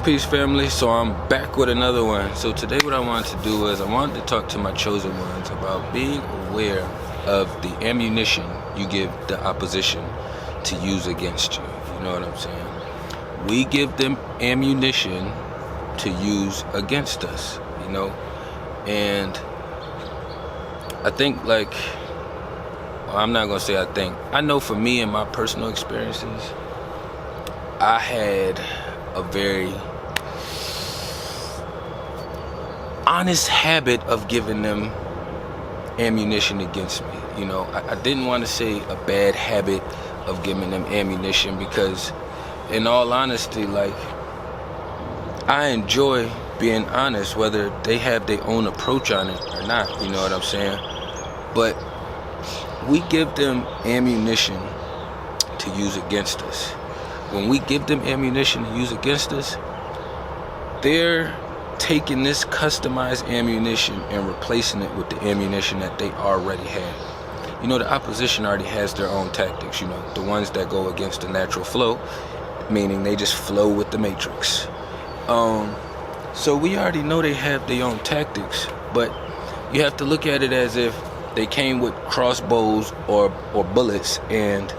Peace family. So I'm back with another one. So today what I wanted to do is I wanted to talk to my chosen ones about being aware of the ammunition you give the opposition to use against you. You know what I'm saying? We give them ammunition to use against us, you know? And I think, like, well, I'm not gonna say I think. I know for me in my personal experiences, I had a very honest habit of giving them ammunition against me. You know, I didn't want to say a bad habit of giving them ammunition because, in all honesty, like, I enjoy being honest, whether they have their own approach on it or not. You know what I'm saying? But we give them ammunition to use against us. When we give them ammunition to use against us, they're taking this customized ammunition and replacing it with the ammunition that they already had. You know, the opposition already has their own tactics, you know, the ones that go against the natural flow, meaning they just flow with the matrix. So we already know they have their own tactics, but you have to look at it as if they came with crossbows or bullets, and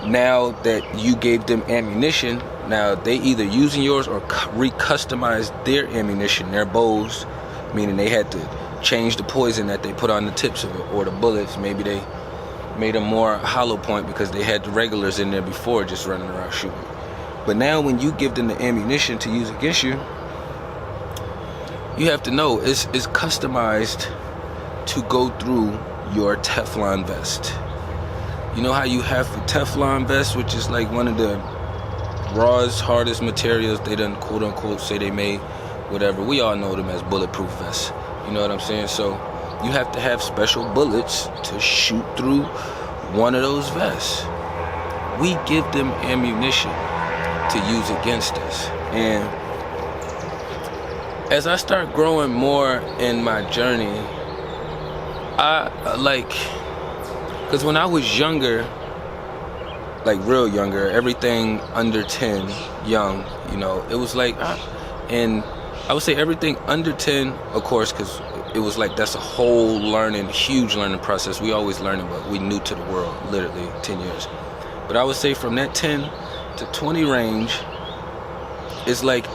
now that you gave them ammunition, now they either using yours or re-customize their ammunition, their bows, meaning they had to change the poison that they put on the tips of it, or the bullets. Maybe they made them more hollow point because they had the regulars in there before just running around shooting. But now when you give them the ammunition to use against you, you have to know it's customized to go through your Teflon vest. You know how you have a Teflon vest, which is like one of the rawest, hardest materials they done quote unquote say they made, whatever. We all know them as bulletproof vests. You know what I'm saying? So you have to have special bullets to shoot through one of those vests. We give them ammunition to use against us. And as I start growing more in my journey, because when I was younger, like real younger, everything under 10, young, you know, it was like, and I would say everything under 10, of course, because it was like that's a whole huge learning process. We always learning, but we new to the world, literally 10 years. But I would say from that 10 to 20 range, it's like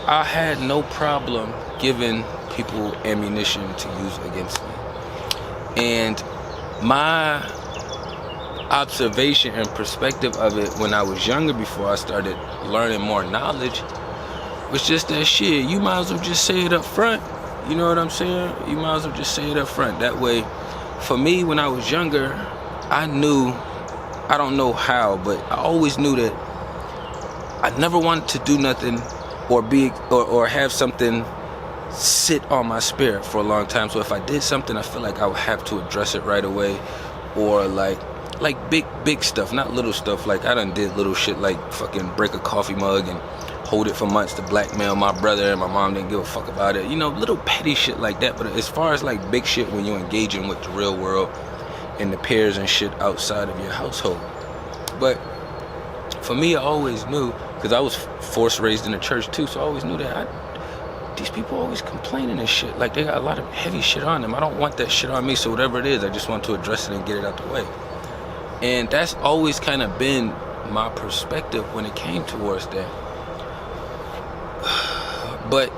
I had no problem giving people ammunition to use against me. And my observation and perspective of it when I was younger, before I started learning more knowledge, was just that shit, you might as well just say it up front. You know what I'm saying? You might as well just say it up front. That way, for me, when I was younger, I knew, I don't know how, but I always knew that I never wanted to do nothing or have something sit on my spirit for a long time. So if I did something, I feel like I would have to address it right away, or like big stuff, not little stuff. Like I done did little shit like fucking break a coffee mug and hold it for months to blackmail my brother, and my mom didn't give a fuck about it. You know, little petty shit like that. But as far as like big shit, when you're engaging with the real world and the peers and shit outside of your household. But for me, I always knew, because I was forced raised in the church too, so I always knew that these people always complaining and shit. Like they got a lot of heavy shit on them. I don't want that shit on me, so whatever it is, I just want to address it and get it out the way. And that's always kind of been my perspective when it came towards that. But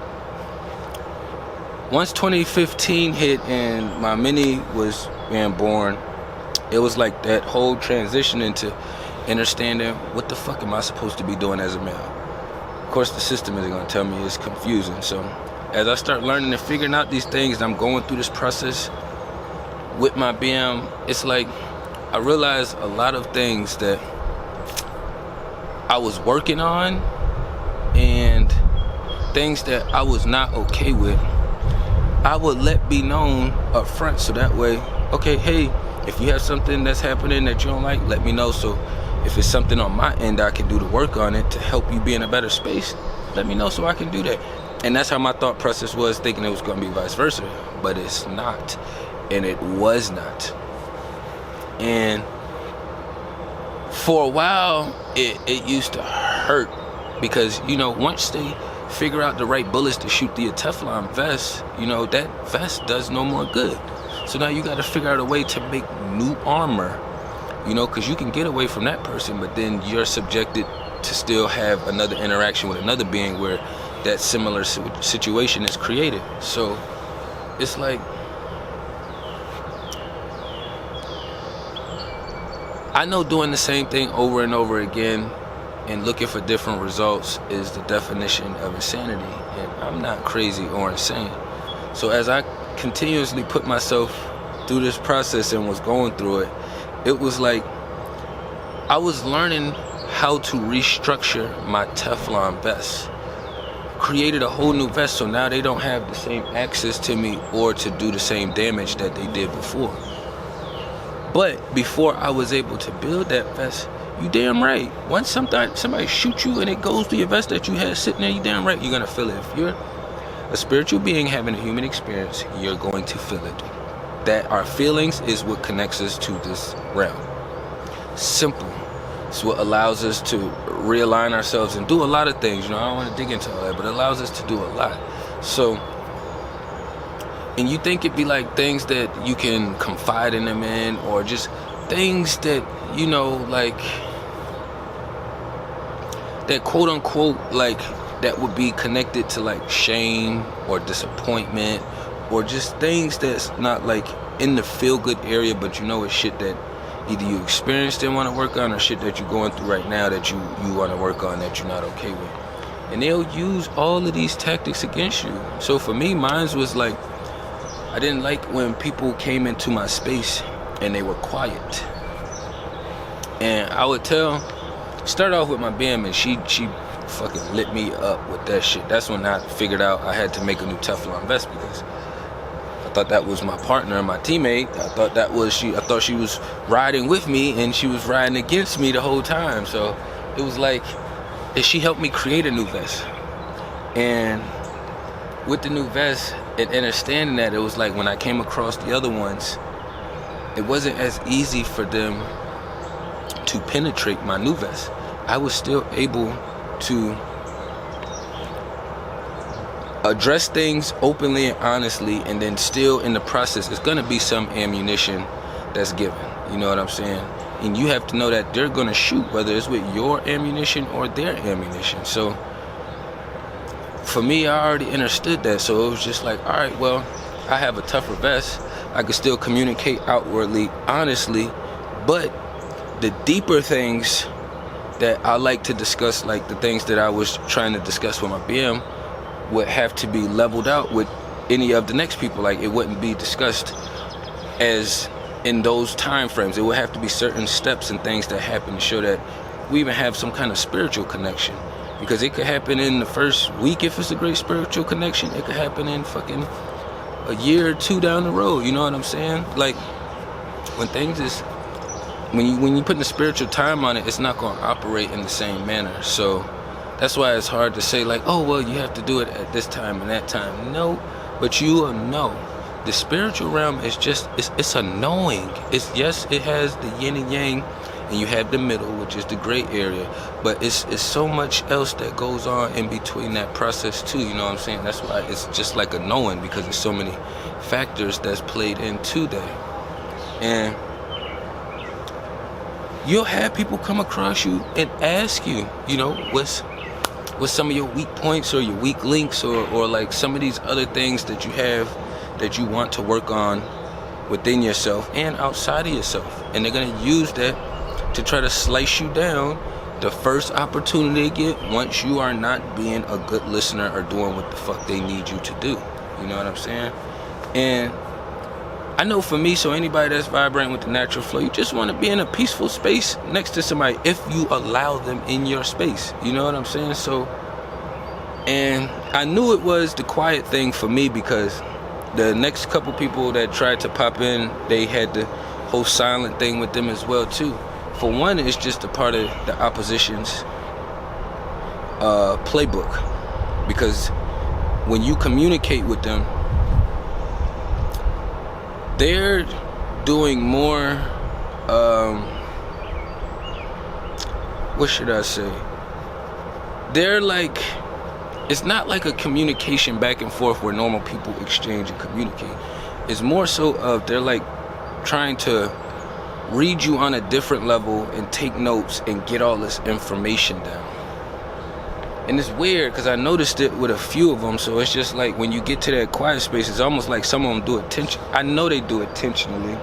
once 2015 hit and my mini was being born, it was like that whole transition into understanding what the fuck am I supposed to be doing as a male. Of course, the system isn't gonna tell me, it's confusing. So as I start learning and figuring out these things, I'm going through this process with my BM, it's like I realized a lot of things that I was working on and things that I was not okay with, I would let be known up front, so that way, okay, hey, if you have something that's happening that you don't like, let me know. So if it's something on my end I can do to work on it to help you be in a better space, let me know so I can do that. And that's how my thought process was, thinking it was going to be vice versa. But it's not. And it was not. And for a while, it used to hurt. Because, you know, once they figure out the right bullets to shoot the Teflon vest, you know, that vest does no more good. So now you got to figure out a way to make new armor, you know, because you can get away from that person, but then you're subjected to still have another interaction with another being where that similar situation is created. So it's like, I know doing the same thing over and over again and looking for different results is the definition of insanity. And I'm not crazy or insane. So as I continuously put myself through this process and was going through it, it was like I was learning how to restructure my Teflon vest. Created a whole new vest, so now they don't have the same access to me or to do the same damage that they did before. But before I was able to build that vest, you damn right, once somebody shoots you and it goes through your vest that you had sitting there, you damn right you're gonna feel it. If you're a spiritual being having a human experience, you're going to feel it. That our feelings is what connects us to this realm. Simple. It's what allows us to realign ourselves and do a lot of things. You know, I don't want to dig into all that, but it allows us to do a lot. So, and you think it'd be like things that you can confide in them in, or just things that, you know, like that quote unquote, like that would be connected to like shame or disappointment, or just things that's not like in the feel good area, but you know it's shit that either you experienced and want to work on, or shit that you're going through right now that you want to work on that you're not okay with. And they'll use all of these tactics against you. So for me, mine was like, I didn't like when people came into my space and they were quiet. And I would start off with my BM, and she fucking lit me up with that shit. That's when I figured out I had to make a new Teflon vest, because I thought that was my partner and my teammate. I thought that was she. I thought she was riding with me, and she was riding against me the whole time. So it was like, and she helped me create a new vest. And with the new vest and understanding that, it was like when I came across the other ones, it wasn't as easy for them to penetrate my new vest. I was still able to address things openly and honestly, and then still in the process, it's gonna be some ammunition that's given. You know what I'm saying? And you have to know that they're gonna shoot, whether it's with your ammunition or their ammunition. So for me, I already understood that. So it was just like, all right, well, I have a tougher vest. I could still communicate outwardly, honestly, but the deeper things that I like to discuss, like the things that I was trying to discuss with my BM, would have to be leveled out with any of the next people. Like, it wouldn't be discussed as in those time frames. It would have to be certain steps and things that happen to show that we even have some kind of spiritual connection. Because it could happen in the first week if it's a great spiritual connection. It could happen in fucking a year or two down the road. You know what I'm saying? Like, when things is, when you put the spiritual time on it, it's not going to operate in the same manner. So that's why it's hard to say like, oh, well, you have to do it at this time and that time. No, but you will know. The spiritual realm is just, it's a knowing. It's, yes, it has the yin and yang, and you have the middle, which is the gray area. But it's so much else that goes on in between that process too, you know what I'm saying? That's why it's just like a knowing, because there's so many factors that's played into that. And you'll have people come across you and ask you, you know, what's some of your weak points or your weak links, or like some of these other things that you have that you want to work on within yourself and outside of yourself. And they're gonna use that to try to slice you down the first opportunity they get, once you are not being a good listener or doing what the fuck they need you to do. You know what I'm saying? And I know for me, so anybody that's vibrating with the natural flow, you just want to be in a peaceful space next to somebody if you allow them in your space. You know what I'm saying? So, and I knew it was the quiet thing for me, because the next couple people that tried to pop in, they had the whole silent thing with them as well too. For one, it's just a part of the opposition's playbook, because when you communicate with them, they're doing more, what should I say? They're like, it's not like a communication back and forth where normal people exchange and communicate. It's more so of they're like trying to read you on a different level and take notes and get all this information down. And it's weird because I noticed it with a few of them. So it's just like when you get to that quiet space, it's almost like some of them do it I know they do it intentionally.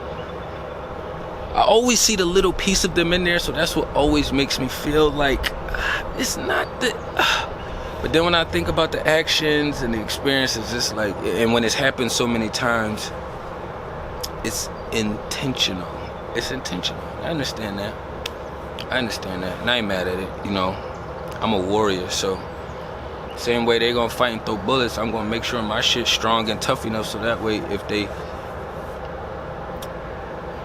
I always see the little piece of them in there, so that's what always makes me feel like it's not the. But then when I think about the actions and the experiences, it's like, and when it's happened so many times, it's intentional. It's intentional. I understand that. And I ain't mad at it, you know. I'm a warrior, so same way they gonna fight and throw bullets, I'm gonna make sure my shit's strong and tough enough so that way if they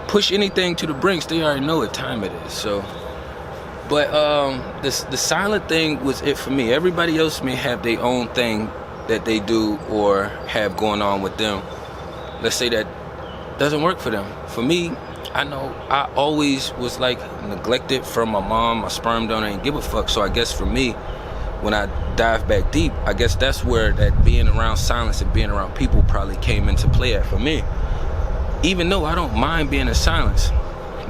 push anything to the brinks, they already know what time it is. So, but the silent thing was it for me. Everybody else may have their own thing that they do or have going on with them. Let's say that doesn't work for them. For me, I know I always was like neglected from my mom, my sperm donor, and give a fuck. So I guess for me, when I dive back deep, I guess that's where that being around silence and being around people probably came into play at for me. Even though I don't mind being in silence,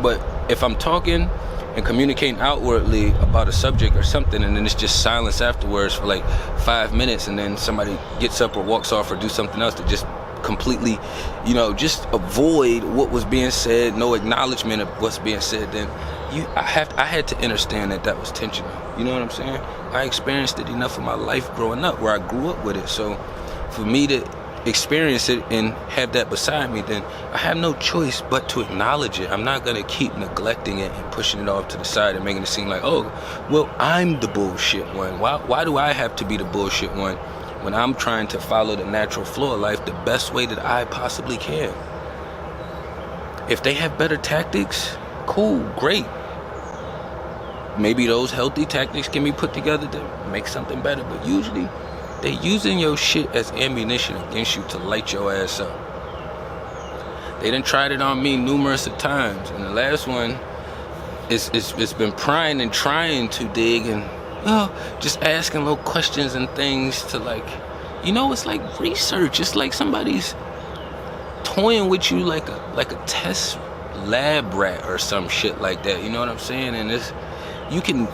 but if I'm talking and communicating outwardly about a subject or something, and then it's just silence afterwards for like 5 minutes, and then somebody gets up or walks off or do something else to just completely, you know, just avoid what was being said, no acknowledgement of what's being said, then I had to understand that was intentional. You know what I'm saying? I experienced it enough in my life growing up where I grew up with it. So for me to experience it and have that beside me, then I have no choice but to acknowledge it. I'm not gonna keep neglecting it and pushing it off to the side and making it seem like, oh, well, I'm the bullshit one. Why do I have to be the bullshit one when I'm trying to follow the natural flow of life the best way that I possibly can? If they have better tactics, cool, great. Maybe those healthy tactics can be put together to make something better, but usually they using your shit as ammunition against you to light your ass up. They done tried it on me numerous of times, and the last one it's been prying and trying to dig and just asking little questions and things to, like, you know, it's like research. It's like somebody's toying with you like a test lab rat or some shit like that. You know what I'm saying? And you can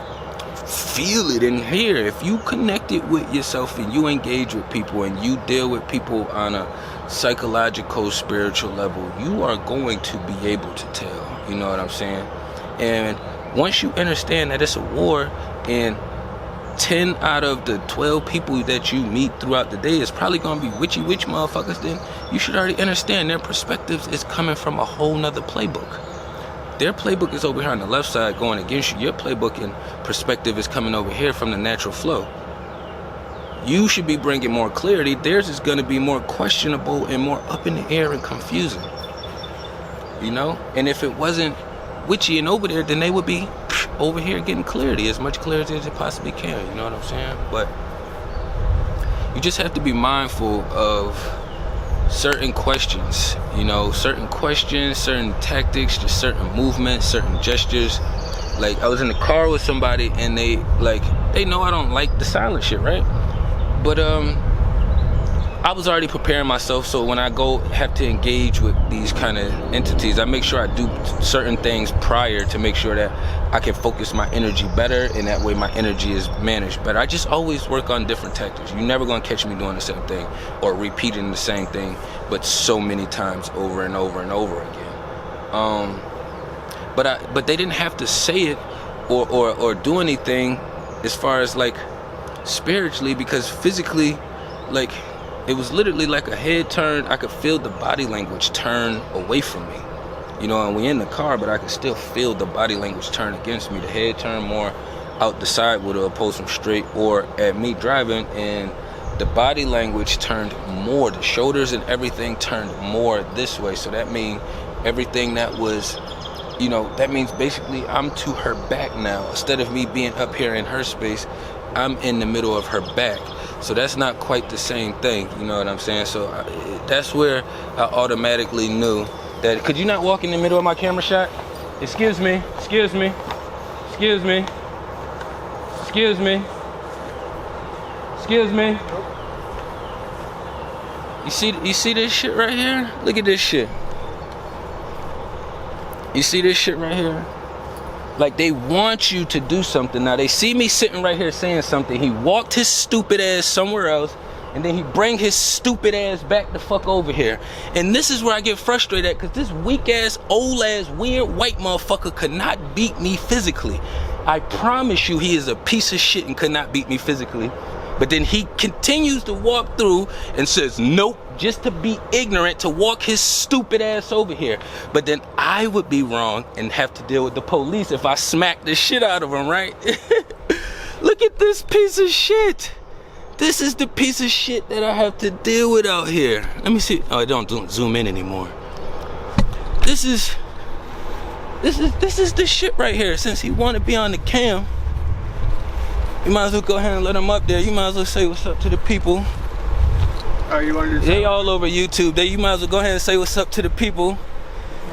feel it in here. If you connect it with yourself and you engage with people and you deal with people on a psychological, spiritual level, you are going to be able to tell. You know what I'm saying? And once you understand that it's a war, and 10 out of the 12 people that you meet throughout the day is probably going to be witchy witch motherfuckers, then you should already understand their perspectives is coming from a whole nother playbook. Their playbook is over here on the left side going against you. Your playbook and perspective is coming over here from the natural flow. You should be bringing more clarity. Theirs is going to be more questionable and more up in the air and confusing. You know? And if it wasn't witchy and over there, then they would be over here getting clarity, as much clarity as they possibly can. You know what I'm saying? But you just have to be mindful of certain questions, you know, certain questions, certain tactics, just certain movements, certain gestures. Like, I was in the car with somebody and they know I don't like the silent shit, right? But I was already preparing myself, so when I go have to engage with these kind of entities, I make sure I do certain things prior to make sure that I can focus my energy better, and that way my energy is managed better. I just always work on different tactics. You're never going to catch me doing the same thing or repeating the same thing, but so many times over and over and over again. But they didn't have to say it or do anything as far as like spiritually, because physically, like, it was literally like a head turn. I could feel the body language turn away from me. You know, and we in the car, but I could still feel the body language turn against me. The head turned more out the side with opposed from straight, or at me driving, and the body language turned more. The shoulders and everything turned more this way. So that means everything that was, you know, that means basically I'm to her back now. Instead of me being up here in her space, I'm in the middle of her back. So that's not quite the same thing, you know what I'm saying? So that's where I automatically knew that. Could you not walk in the middle of my camera shot? Excuse me, excuse me, excuse me, excuse me, excuse me. You see this shit right here? Look at this shit. You see this shit right here? Like, they want you to do something. Now, they see me sitting right here saying something. He walked his stupid ass somewhere else, and then he bring his stupid ass back the fuck over here. And this is where I get frustrated at, because this weak ass, old ass, weird white motherfucker could not beat me physically. I promise you he is a piece of shit and could not beat me physically. But then he continues to walk through and says, nope, just to be ignorant, to walk his stupid ass over here. But then I would be wrong and have to deal with the police if I smack the shit out of him, right? Look at this piece of shit. This is the piece of shit that I have to deal with out here. Let me see. Oh, I don't zoom in anymore. This is the shit right here. Since he want to be on the cam, you might as well go ahead and let him up there. You might as well say what's up to the people. Oh, you want to do They all over YouTube. You might as well go ahead and say what's up to the people.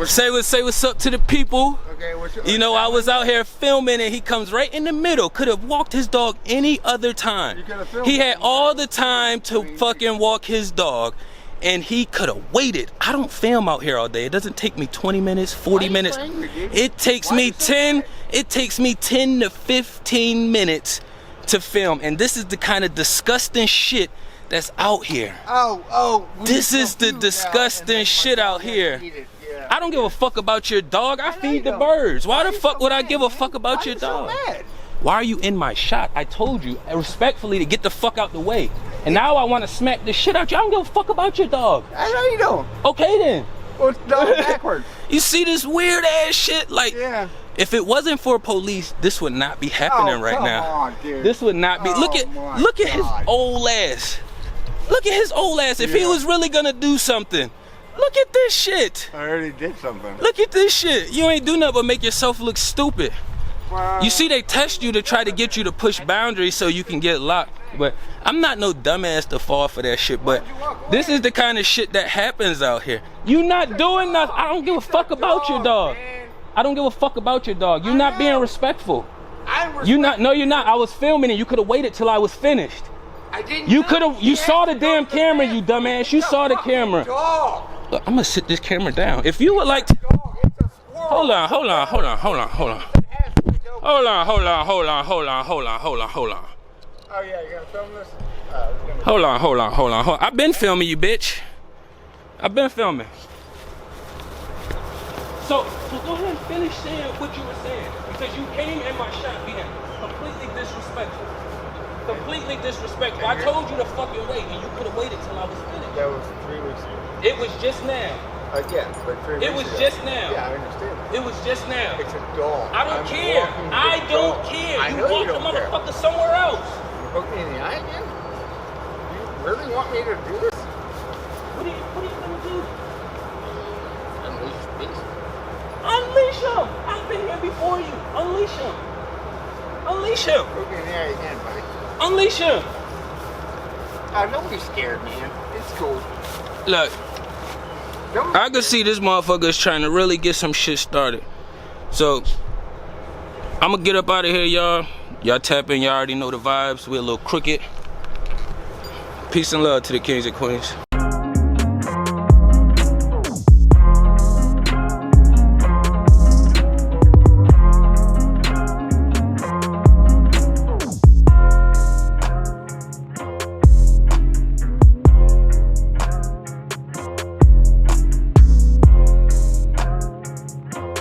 Say what's up to the people. Okay, you know, I was out here filming and he comes right in the middle. Could have walked his dog any other time. He had all the time to fucking walk his dog, and he could have waited. I don't film out here all day. It doesn't take me 20 minutes, 40 minutes. It takes me 10 to 15 minutes to film, and this is the kind of disgusting shit that's out here. This is the disgusting shit out here. I don't give a fuck about your dog. I feed the birds. Why the fuck would I give a fuck about your dog? Why are you in my shot? I told you respectfully to get the fuck out the way. And now I want to smack the shit out you. I don't give a fuck about your dog. I know you don't. Okay then. Well, it's dog backwards. You see this weird ass shit? Like, yeah. If it wasn't for police, this would not be happening right now. On, dude. This would not be. Look at his old ass. Look at his old ass. If he was really gonna do something, look at this shit. I already did something. Look at this shit. You ain't do nothing but make yourself look stupid. You see, they test you to try to get you to push boundaries so you can get locked. But I'm not no dumbass to fall for that shit. But this is the kind of shit that happens out here. You not doing nothing. I don't give a fuck about your dog. I don't give a fuck about your dog. You're not being respectful. You not. No, you're not. I was filming and you could have waited till I was finished. I didn't. You could have. You saw the damn camera, you dumbass. You saw the camera. Look, I'm gonna sit this camera down. If you would like to. Hold on. Oh yeah, you gonna film this? Hold on. I've been filming you, bitch. I've been filming. So go ahead and finish saying what you were saying, because you came in my shot being completely disrespectful. Completely disrespectful. I told you to fucking wait, and you could have waited till I was finished. That was 3 weeks ago. It was just now. Again, but 3 weeks ago. It was just now. Yeah, I understand. It was just now. It's a dog. I don't care. I don't care. You walk the motherfucker somewhere else. You look me in the eye again? You really want me to do this? What are you gonna do? Unleash the beast. Unleash him! I've been here before you. Unleash him. Unleash him. Look in the eye again, buddy. Unleash him. Don't be scared, man. It's cool. Look, I can see this motherfucker is trying to really get some shit started. So, I'm gonna get up out of here, y'all. Y'all tap in, y'all already know the vibes. We're a little crooked. Peace and love to the kings and queens.